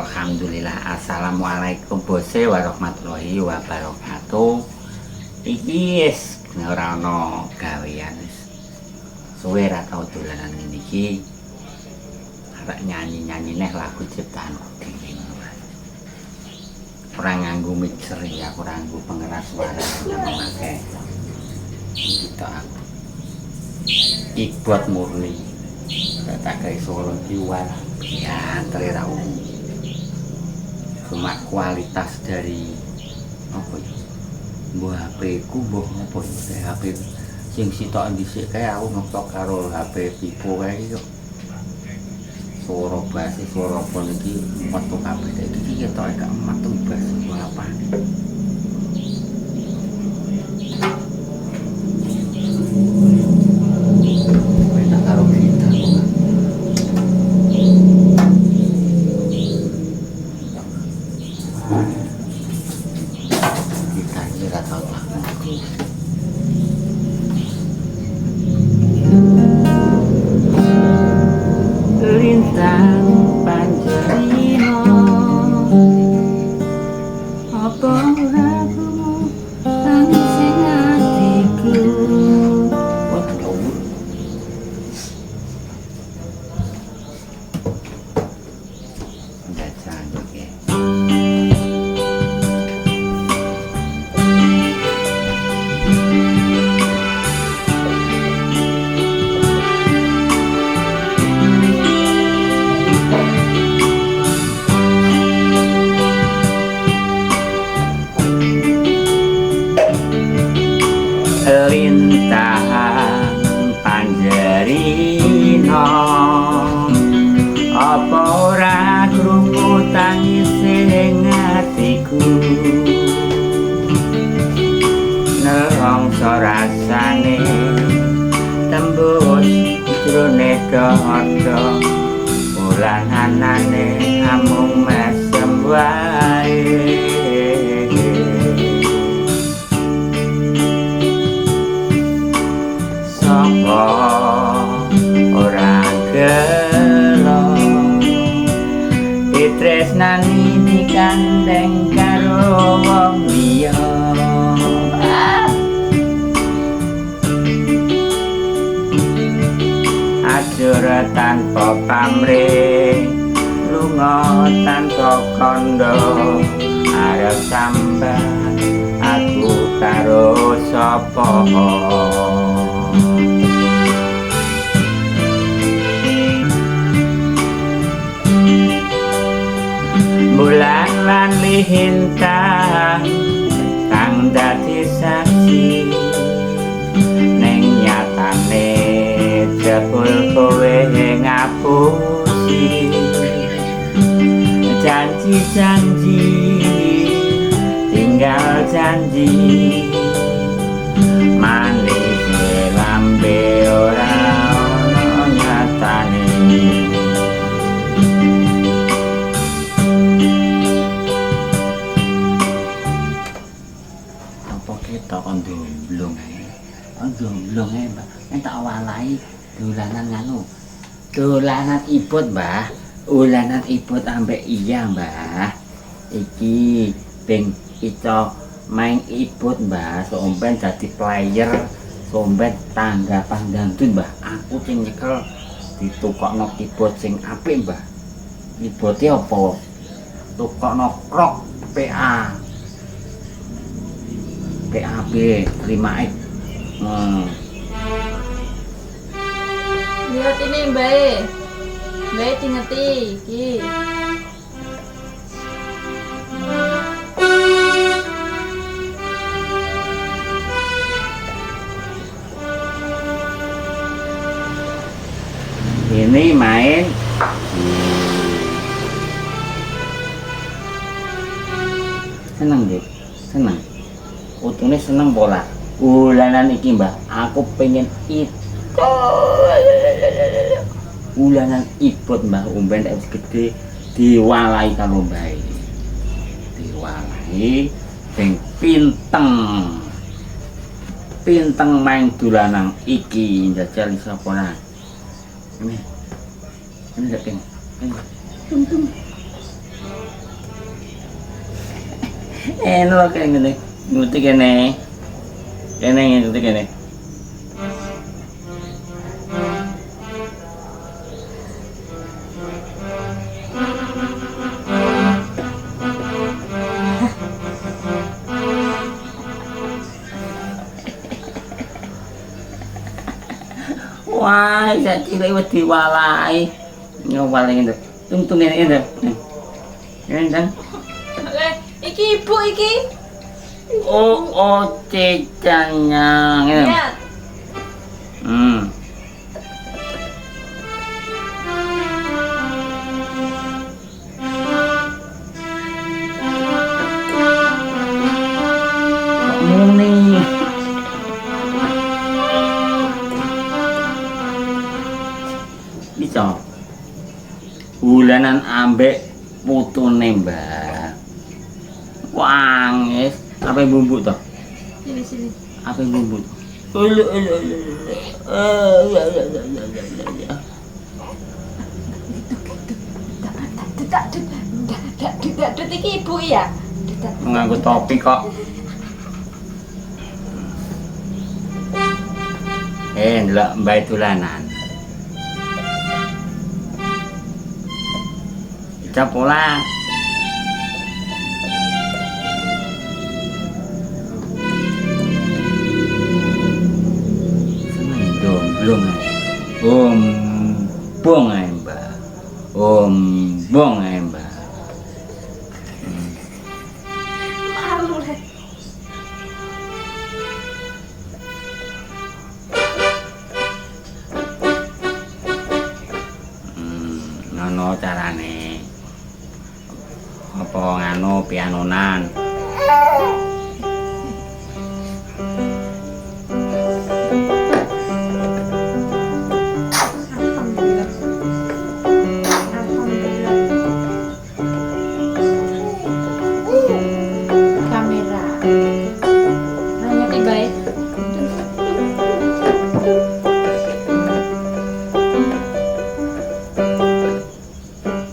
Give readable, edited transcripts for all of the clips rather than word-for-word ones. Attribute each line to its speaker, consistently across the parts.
Speaker 1: Alhamdulillah. Assalamualaikum bose warahmatullahi wabarakatuh. Iki wis ora ana gawean wis. Suwe ra tau dolanan ngene iki. Arek nyanyi-nyanyi neh lagu ciptaanku dhewe. Ora nganggo mixer ya, ora nganggo pengeras suara memakai. Kita aku. Ikut murni. Tak kayak solo jiwa ya terlalu cuma kualitas dari apa ya buah HP ku buah apa ya HP sing sitok dhisik kae aku ngetok karo HP Vivo kae yo suara bass suara apa iki metu kabeh iki ketok gak metu bass apa lintang panjerino apa ragumu tangis ing atiku lintang panjerino apa ora krungu tangis ing atiku nelongso rasane tembus jroning dodo bulan anane amung mesem wae ora gelo ditresnani dikandeng karo wong liya ajur tanpa pamrih lunga tanpa kandha arep sambat aku karo sapa bulan lan lintang kang dadi saksi ning nyatane jebul kowe ngapusi janji-janji tinggal janji manis lambe ora ono nyatane takon domblong ae. Domblong ae, Mbah. Tak walai dolanan nganu. Dolanan ibut, Mbah. Dolanan ibut ambek iya, Mbah. Iki ping kita main ibut, Mbah. Somben dadi player, somben tanggapan dangdut, Mbah. Aku sing nyekel ditukokno ibut sing apik, Mbah. Ibute apa? Tukokno rock PA. PAB 5X.
Speaker 2: Lihat ini Mbak. Mbak tingeti iki.
Speaker 1: Ini main seneng deh, seneng. Utune seneng pola. Ulanan iki, Mbah. Aku pengen itu. Ulanan ibut, Mbah. Umben wis gede diwalahi karo Mbah iki. Diwalahi ping pinteng. Pinteng main dolanan iki njajal sapa nah. Ini lek ping. Tum. Enak kayak gini. Ngerti kene. Kene ngerti kene. Wah, sak cilik wis diwalahi. Nyowale ngene. Untung ngene. Ngene kan.
Speaker 2: Iki ibu iki.
Speaker 1: Oh, cecanya ngene.
Speaker 2: Lihat.
Speaker 1: Kok muni? Bisa. Bulanan ambek putune, Mbak. Wangis, apa bumbu toh?
Speaker 2: Sini.
Speaker 1: Apa bumbu?
Speaker 2: Dut iki ibu ya.
Speaker 1: Nganggo topi kok. Ndelok mbak tulanan. Cap pola. Belum bong ae mbak bong ae mbak
Speaker 2: Malu le.
Speaker 1: ngono carane apa ngano pianonan.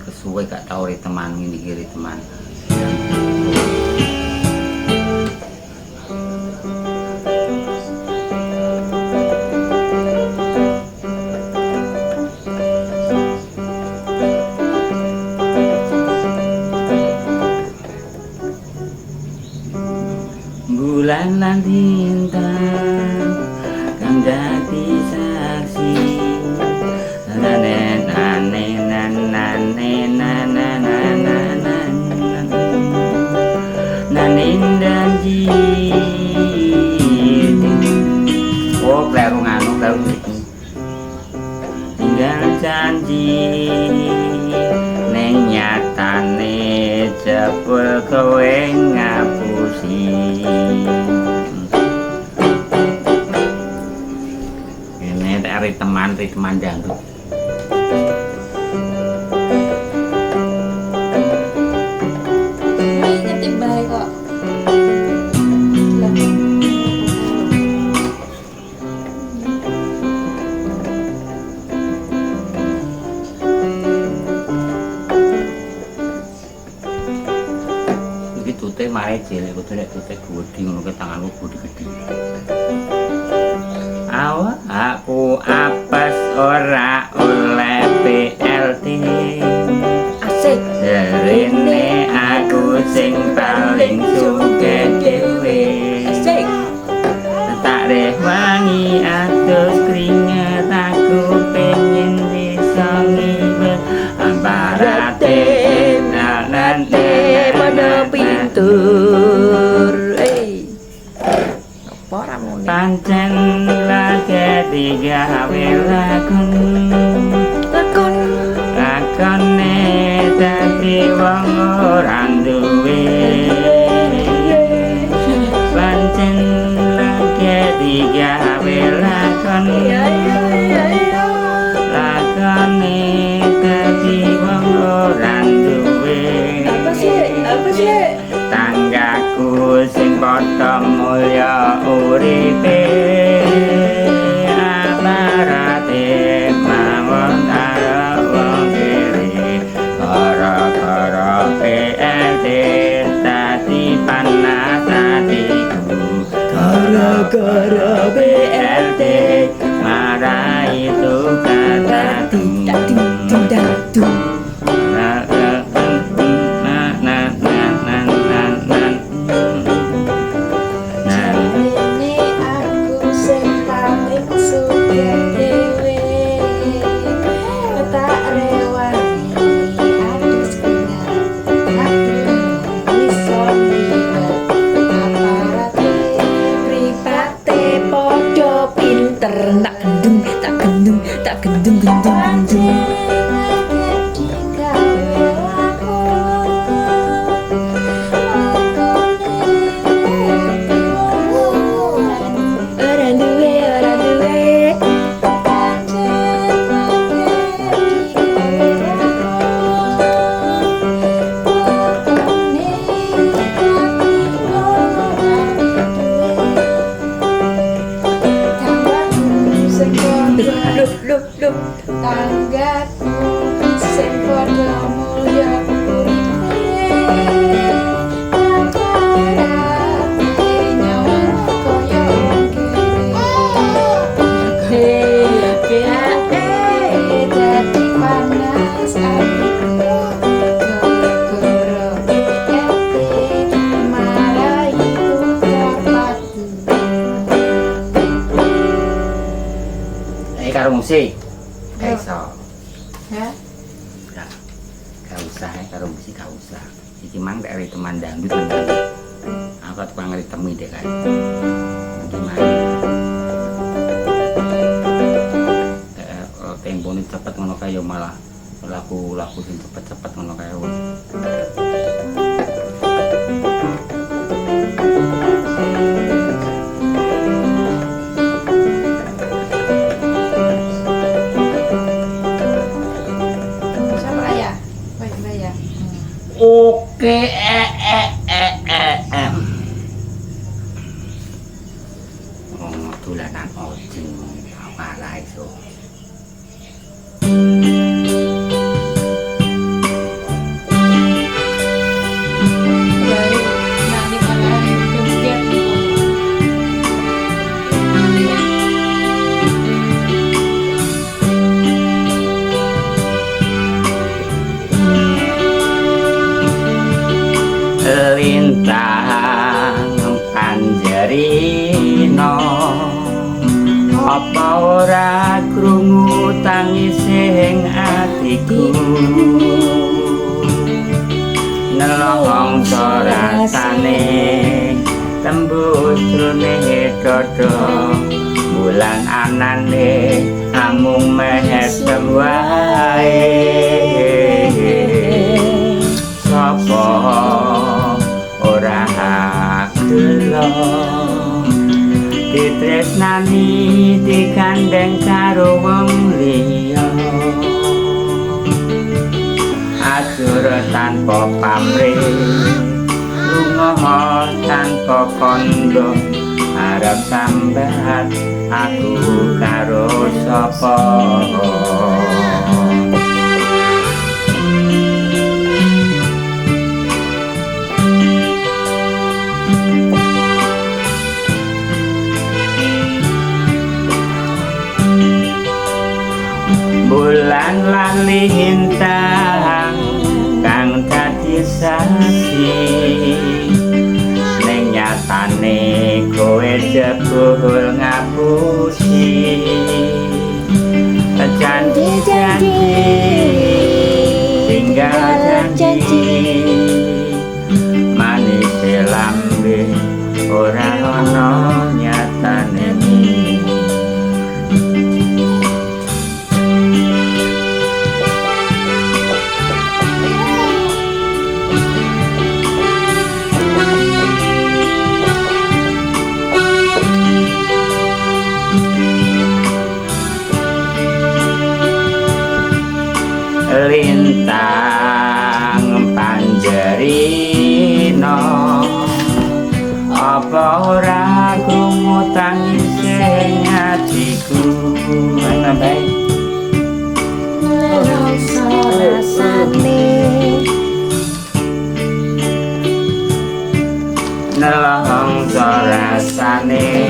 Speaker 1: Kesuwe gak tau ri teman ngene iki ri teman. Bulan lan bintang kang dadi saksi nanen nanen nanen nanen nanen janji. Oh, kleru nganu kleru tinggal janji neng nyatane jebul kowe ngapusi. Ini dari teman dangdut.
Speaker 2: Ngerti bae kok.
Speaker 1: Tute mare cilik kudu nek tute gedhi ngono ke tanganku gedhi-gedhi. Aku apes ora oleh BLT.
Speaker 2: Asik.
Speaker 1: Derene aku sing paling sugih dhewe.
Speaker 2: Asik.
Speaker 1: Tak reh wangi atus keringet aku pengen bisa ngiwet ambarate nalante pada pintur.
Speaker 2: Apa ramune?
Speaker 1: Pancen lagi digawe lakon lakone dadi wong ora duwe. Pancen lagi digawe lakon lakone dadi wong ora duwe.
Speaker 2: Apa sih?
Speaker 1: Tanggaku sing padha mulya uripe amarate gara-gara BLT marai tukang
Speaker 2: Ini aku sing paling suka dewe, tak rewani adus kenal, aku iso liwat aparate, mripate podo pinter, tak gendung, tak gendung, tak gendung, gendung, gendung. Loh, tanggaku sing padha mulya uripe antarape nyawa kaya kene dadi panas atiku gara-gara ete marai tukapatu.
Speaker 1: Karo musik gak iso.
Speaker 2: Ya?
Speaker 1: Gak usah karo musik gak usah. Iki mang dari teman dangdut tenan. Aku tukang ngeritemi deh kan. Gimana? Tempone cepet ngono kaya malah laku sing cepet-cepet ngono kaya. Oke dolanan ojeng awalai so. Lintang panjerino apa ora krungu tangising atiku nelong rasane tembus jroning dada bulan anane amung mesem wae sapa ora gelo ditresnani digandeng karo wong liya atur tanpa pamrih lunga tanpa kandha arep sambat aku karo sapa. Bulan lali hintang kang dadi saksi ning nyatane kowe jebul ngapusi janji-janji tinggal janji manis lambe ora ono nyatane. Lintang panjerino apa ora krungu tangising atiku ana bae
Speaker 2: Nelongso rasane
Speaker 1: nelongso rasane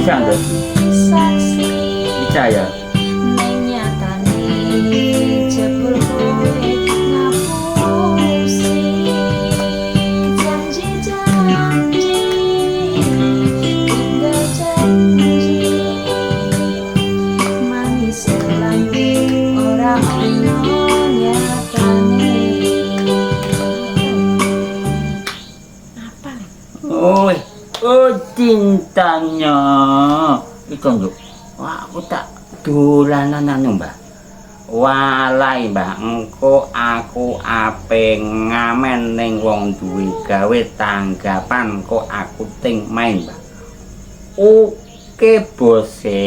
Speaker 1: Bisa nggak?
Speaker 2: saksi
Speaker 1: Bisa ya?
Speaker 2: menyatani jebul kowe ngapusi janji-janji tinggal janji manis elangi ora ono nyatane apa nih?
Speaker 1: Oh cintanya itu lho. Wah aku tak dolanan anu mbah. Walai mbah engko aku ape ngamen ning wong duwe gawe tanggapan kok aku ting main mbah. Oke bose.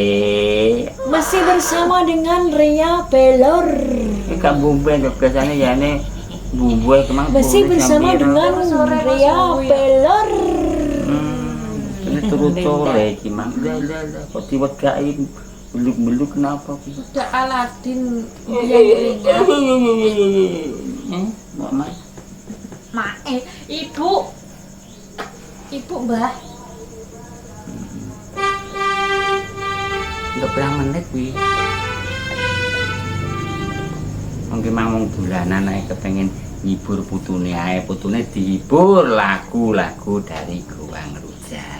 Speaker 2: Masih bersama dengan Ria Pelor.
Speaker 1: Ikan bumbu yang biasanya ya ini bumbu yang kemang.
Speaker 2: Masih bersama dengan Ria Pelor.
Speaker 1: Ini turut sore cimang. Kok tiba-tiba beluk-beluk kenapa?
Speaker 2: Udah Aladin yang ringan.
Speaker 1: Mak.
Speaker 2: Mae, ibu mbah.
Speaker 1: Enggak berang menit wi. Mungkin mang dolanan ae kepengen ngibur putune ae, putune dihibur lagu-lagu dari Goang Rujak.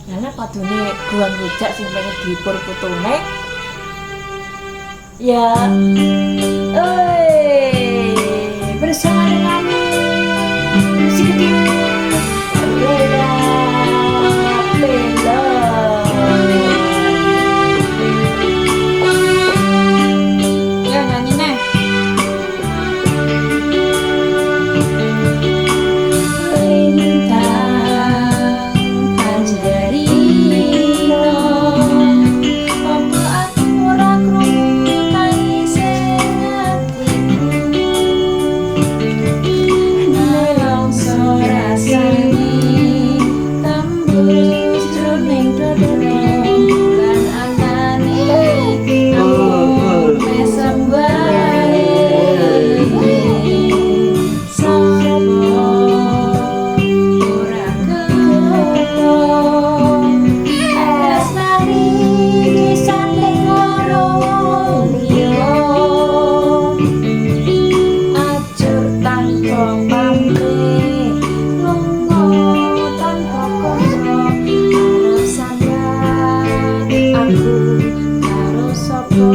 Speaker 2: Lha padune Goang Rujak sing pengen dihibur putune. Ya. Bersama dengan si kecil Ria Pelor. Ya nyanyi nih. Lintang panjerino apa aku ora krungu tangise atiku nelongso rasane tembus jroning dodo lan anane aku mesem wae sapa ora kepo asmani disanding karo liya acur tanpa pamrih lunga tanpa kono arep sambat aku karo sapa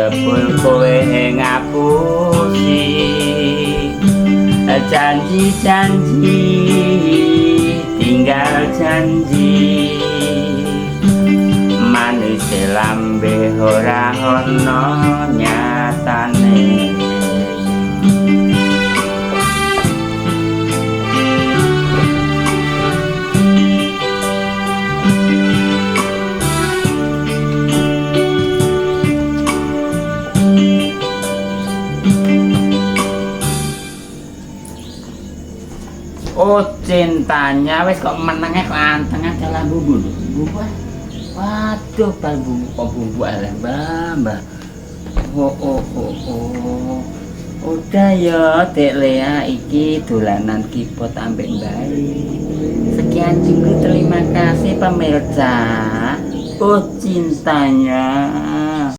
Speaker 1: jebul kowe ngapusi janji-janji tinggal janji manis lambe ora ono nyatane. Oh cintanya wes kok menengnya kok antengnya dalam bumbu bumbu. Waduh bal bumbu kok bumbu ala mbak. Oh. Udah ya Dek Lea iki dolanan kipot ambek baik. Sekian dulu terima kasih pemirsa. Oh cintanya.